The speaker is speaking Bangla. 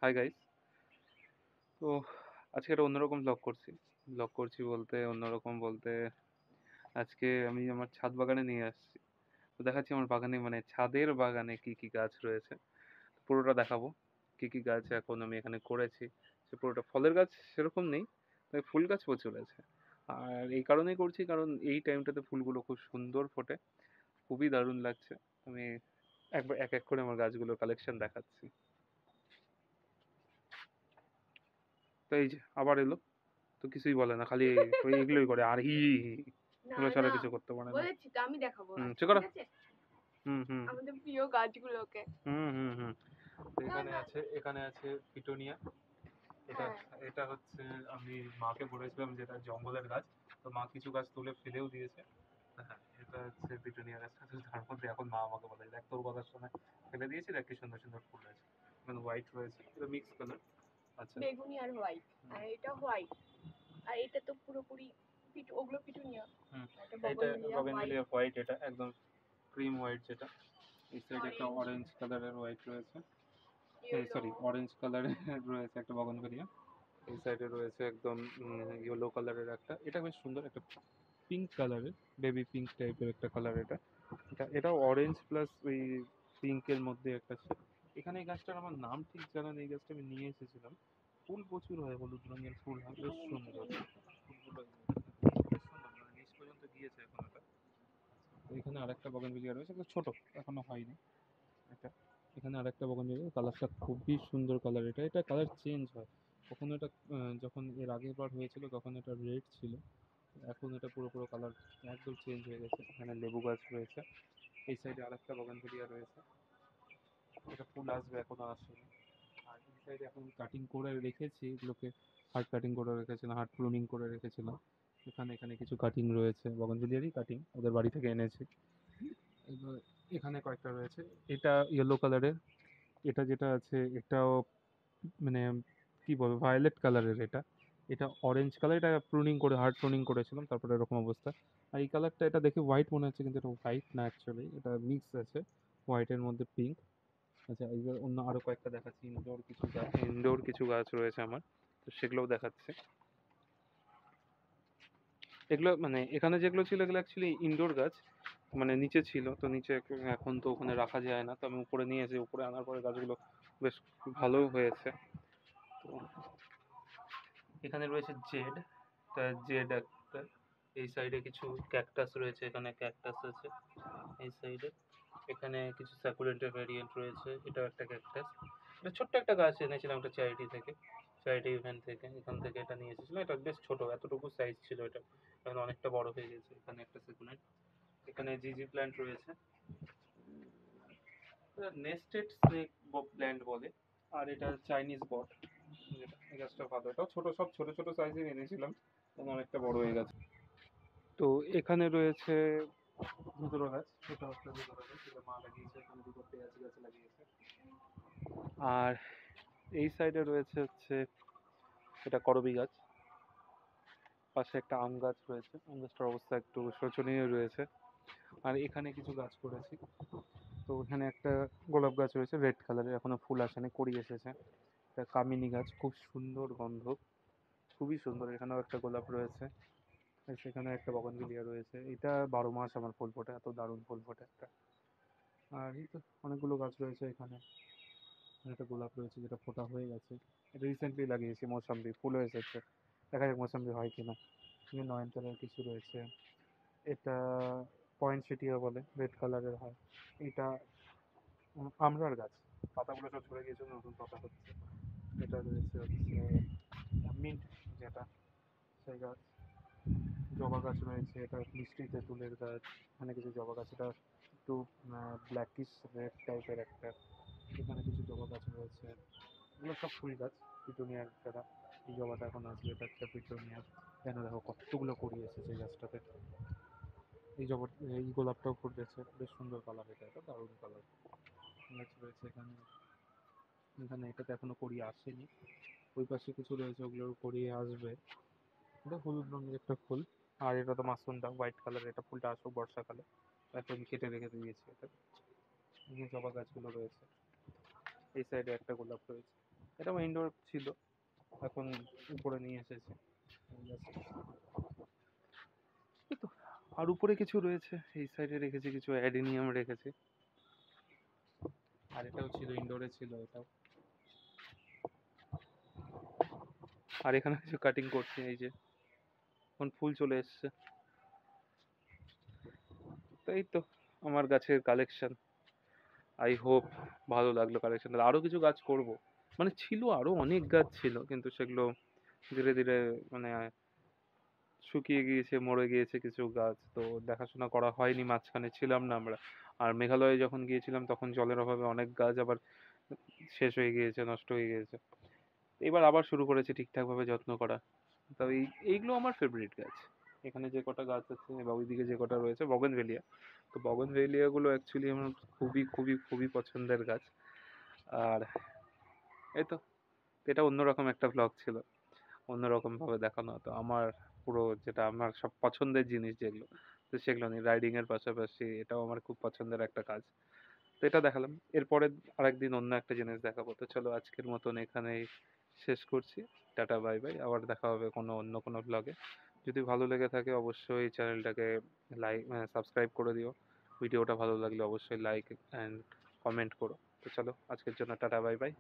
Hi guys. তো আজকে একটা অন্যরকম ব্লগ করছি বলতে অন্যরকম বলতে আজকে আমি আমার ছাদ বাগানে নিয়ে আসছি। তো দেখাচ্ছি আমার বাগানে মানে ছাদের বাগানে কি কি গাছ রয়েছে, পুরোটা দেখাবো। কি কি গাছ এখন আমি এখানে করেছি, সে পুরোটা। ফলের গাছ সেরকম নেই, তবে ফুল গাছ প্রচুর আছে। আর এই কারণেই করছি কারণ এই টাইমটাতে ফুলগুলো খুব সুন্দর ফোটে, খুবই দারুণ লাগছে। আমি একবার এক এক করে আমার গাছগুলোর কালেকশন দেখাচ্ছি। তো এই যে আবার এলো, তো কিছুই বলে না, খালি ওই এগুলোই করে আর হি হি হি হি। না এগুলো ছাড়া না কিছু করতে পারে না। বলেছি তো আমি দেখাবো চে আজকে, করো। ঠিক আছে? হুম হুম আমাদের প্রিয় গাছগুলোকে। হুম হুম হুম তো না না এখানে আছে পিটোনিয়া। এটা হ্যাঁ এটা হচ্ছে, আমি মাকে বলেছিলাম যে এটা জঙ্গলের গাছ, তো মা কিছু গাছ তুলে ফেলেও দিয়েছে। হ্যাঁ, এটা হচ্ছে পিটোনিয়া গাছটা। তো তার মধ্যে এখন মা আমাকে বলে, দেখ তোর কথা শুনে ফেলে দিয়েছি, দেখ কি সুন্দর সুন্দর ফুল আছে। মানে হোয়াইট রয়েছে, এটা মিক্স কালার। আচ্ছা। বেগুনি আর হোয়াইট, আর এটা হোয়াইট, আর এটা তো পুরোপুরি ওগুলো পিটুনিয়া, হুম এটা এটা বগনভিলিয়া হোয়াইট। বগেনভিলিয়া হোয়াইট, এটা একদম ক্রিম হোয়াইট যেটা। এই সাইডে একটা অরেঞ্জ, অরেঞ্জ কালারের হোয়াইট রয়েছে, ইয়েলো। সরি অরেঞ্জ কালারের রয়েছে একটা বগনভিলিয়া। এই সাইডে রয়েছে একদম ইয়েলো কালারের একটা, এটা বেশ সুন্দর একটা পিঙ্ক কালারের, বেবি পিঙ্ক টাইপের একটা কালার এটা। এটা অরেঞ্জ প্লাস ওই পিঙ্কের মধ্যে একটা shade। এখানে এই গাছটার আমার নাম ঠিক জানা নেই, এই গাছটা আমি নিয়ে এসেছিলাম। ফুল প্রচুর হয়, হলুদ রঙের ফুল হয়, বেশ সুন্দর ফুলগুলো। বেশ সুন্দর, মানে নিচ পর্যন্ত গিয়েছে এখন এটা। তো এখানে আরেকটা বগনভিলিয়া রয়েছে, এটা ছোট, এখনো হয়নি এটা। এখানে আরেকটা বগনভিলিয়া, কালারটা খুবই সুন্দর কালার। এটা এটা কালার চেঞ্জ হয় কখনো। এটা যখন এর আগের বার হয়েছিল তখন এটা রেড ছিল, এখন এটা পুরো পুরো কালার একদম চেঞ্জ হয়ে গেছে। এখানে লেবু গাছ রয়েছে। এই সাইডে আরেকটা বগনভিলিয়া রয়েছে, এটা ফুল আসবে, এখনো আসেনি। আর এই সাইডে এখন কাটিং করে রেখেছি এগুলোকে, হার্ড কাটিং করে রেখেছিলাম, হার্ড প্রুনিং করে রেখেছিলাম। এখানে এখানে কিছু কাটিং রয়েছে, বগনভিলিয়ারই কাটিং, ওদের বাড়ি থেকে এনেছি। এবার এখানে কয়েকটা রয়েছে। এটা ইয়েলো কালারের, এটা যেটা আছে এটাও মানে কি বলবো, ভায়োলেট কালারের এটা। এটা অরেঞ্জ কালার, এটা প্রুনিং করে হার্ড প্রুনিং করেছিলাম, তারপরে এরকম অবস্থা। আর এই কালারটা, এটা দেখে হোয়াইট মনে হচ্ছে কিন্তু এটা হোয়াইট না, অ্যাকচুয়ালি এটা মিক্স আছে হোয়াইটের মধ্যে পিঙ্ক। আচ্ছা, এইবার অন্য আরো কয়েকটা দেখাচ্ছি। ইনডোর কিছু গাছ রয়েছে আমার, তো সেগুলোও দেখাচ্ছে। এগুলো মানে এখানে যেগুলো ছিল এগুলো অ্যাকচুয়ালি ইনডোর গাছ, মানে নিচে ছিল, তো নিচে এখন তো ওখানে রাখা যায় না, তো আমি উপরে নিয়ে এসে উপরে আনার পরে গাছগুলো বেশ ভালো হয়েছে। তো এখানে রয়েছে জেড, তা জেড একটা। এই সাইডে কিছু ক্যাকটাস রয়েছে, এখানে ক্যাকটাস আছে এই সাইডে। এখানে কিছু সাকুলেন্টের ভ্যারিয়েন্ট রয়েছে, এটাও একটা ক্যাকটাস। এটা ছোট্ট একটা গাছ এনেছিলাম একটা চ্যারিটি থেকে, চ্যারিটি ইভেন্ট থেকে, এখান থেকে এটা নিয়ে এসেছিলাম। এটা বেশ ছোট, এতটুকু সাইজ ছিল এটা, এখন অনেকটা বড় হয়ে গেছে। এখানে একটা সাকুলেন্ট। এখানে জিজি প্ল্যান্ট রয়েছে, নেস্টেড স্নেক প্ল্যান্ট বলে। আর এটা চাইনিজ বট, এই গাছটা ভালো, এটাও ছোট, সব ছোট ছোট সাইজের এনেছিলাম, এখন অনেকটা বড় হয়ে গেছে। তো এখানে রয়েছে ধুতরা গাছ, এটা হচ্ছে ধুতরা গাছ, এটা মা লাগিয়েছে। এখানে দুটো পেঁয়াজ গাছ লাগিয়েছে। আর এই সাইডে রয়েছে হচ্ছে এটা করবী গাছ, পাশে একটা আম গাছ রয়েছে, আম গাছটার অবস্থা একটু শোচনীয় রয়েছে। আর এখানে কিছু গাছ করেছি। তো এখানে একটা গোলাপ গাছ রয়েছে রেড কালারের, এখনো ফুল আসেনি, কড়ি এসেছে। একটা কামিনী গাছ, খুব সুন্দর গন্ধ, খুবই সুন্দর। এখানেও একটা গোলাপ রয়েছে, আর সেখানে একটা বগনভিলিয়া রয়েছে। এটা 12 মাস আমার ফুল ফোটে, এত দারুণ ফুল ফোটে একটা। আর এই তো অনেকগুলো গাছ রয়েছে এখানে। একটা গোলাপ রয়েছে যেটা ফোটা হয়ে গেছে, এটা রিসেন্টলি লাগিয়েছি। মৌসাম্বি ফুলও এসেছে, দেখা যাক মৌসাম্বি হয় কিনা। নয়নতারার কিছু রয়েছে। এটা পয়েন্ট সেটিয়া বলে, রেড কালারের হয়। এটা আমড়ার গাছ, পাতাগুলো সব ঝরে গিয়েছে, নতুন পাতা হচ্ছে। এটা রয়েছে হচ্ছে মিন্ট যেটা, সেই গাছ। জবা গাছ রয়েছে, এটা মিষ্টি তেঁতুলের গাছ। এখানে কিছু জবা গাছ, এটা একটু ব্ল্যাকিশ রেড টাইপের একটা। এখানে কিছু জবা গাছ রয়েছে, এগুলো সব ফুল গাছ। পিটুনিয়ার যারা, এই জবাটা এখন আসবে, এটা একটা পিটুনিয়ার। কেন দেখো কতগুলো কড়ি এসেছে এই গাছটাতে। এই জবা, এই গোলাপটাও ফুটেছে, বেশ সুন্দর কালার, এটা একটা দারুণ কালার গাছ রয়েছে এখানে। এখানে এটাতে এখনো কড়ি আসেনি, ওই পাশে কিছু রয়েছে, ওগুলোর কড়ি আসবে। এটা হলুদ রঙের একটা ফুল। আর এটা তো মাসুন্ডা হোয়াইট কালার, এটা ফুলটা আসুক বর্ষাকালে, এখন কেটে রেখে দিয়েছি এটা। এই যে জবা গাছগুলো রয়েছে, এই সাইডে একটা গোলাপ রয়েছে। এটাও ইনডোর ছিল, এখন উপরে নিয়ে এসেছে। এই তো, আর উপরে কিছু রয়েছে, এই সাইডে রেখেছি কিছু অ্যাডেনিয়াম রেখেছি, আর এটাও ছিল ইনডোরে ছিল এটাও। আর এখানে কিছু কাটিং করছি, এই যে এখন ফুল চলে এসছে। তো এই তো আমার গাছের কালেকশন। আই হোপ ভালো লাগলো কালেকশন। আরো কিছু গাছ করব, মানে ছিল আরো অনেক গাছ ছিল, কিন্তু সেগুলো ধীরে ধীরে মানে শুকিয়ে গিয়েছে, মরে গিয়েছে কিছু গাছ, তো দেখাশোনা করা হয়নি, মাঝখানে ছিলাম না আমরা। আর মেঘালয়ে যখন গিয়েছিলাম তখন জলের অভাবে অনেক গাছ আবার শেষ হয়ে গিয়েছে, নষ্ট হয়ে গিয়েছে। এবার আবার শুরু করেছি ঠিকঠাক ভাবে যত্ন করা। তো এইগুলো আমার ফেভারিট গাছ। এখানে যে কটা গাছ আছে বা ওইদিকে যে কটা রয়েছে বগনভেলিয়া, তো বগনভেলিয়া গুলো অ্যাকচুয়ালি আমার খুবই খুবই খুবই পছন্দের গাছ। আর এই তো, এটা অন্যরকম একটা ব্লগ ছিল, অন্যরকম ভাবে দেখানো হতো আমার পুরো, যেটা আমার সব পছন্দের জিনিস যেগুলো, তো সেগুলো নিয়ে রাইডিং এর পাশাপাশি এটাও আমার খুব পছন্দের একটা কাজ। তো এটা দেখালাম, এরপরে আরেকদিন অন্য একটা জিনিস দেখাবো। তো চলো আজকের মতন এখানেই শেষ করছি। টাটা বাই বাই, আবার দেখা হবে কোনো অন্য কোনো ব্লগে। যদি ভালো লেগে থাকে অবশ্যই চ্যানেলটাকে লাইক সাবস্ক্রাইব করে দিও। ভিডিওটা ভালো লাগলে অবশ্যই লাইক অ্যান্ড কমেন্ট করো। তো চলো আজকের জন্য টাটা বাই বাই।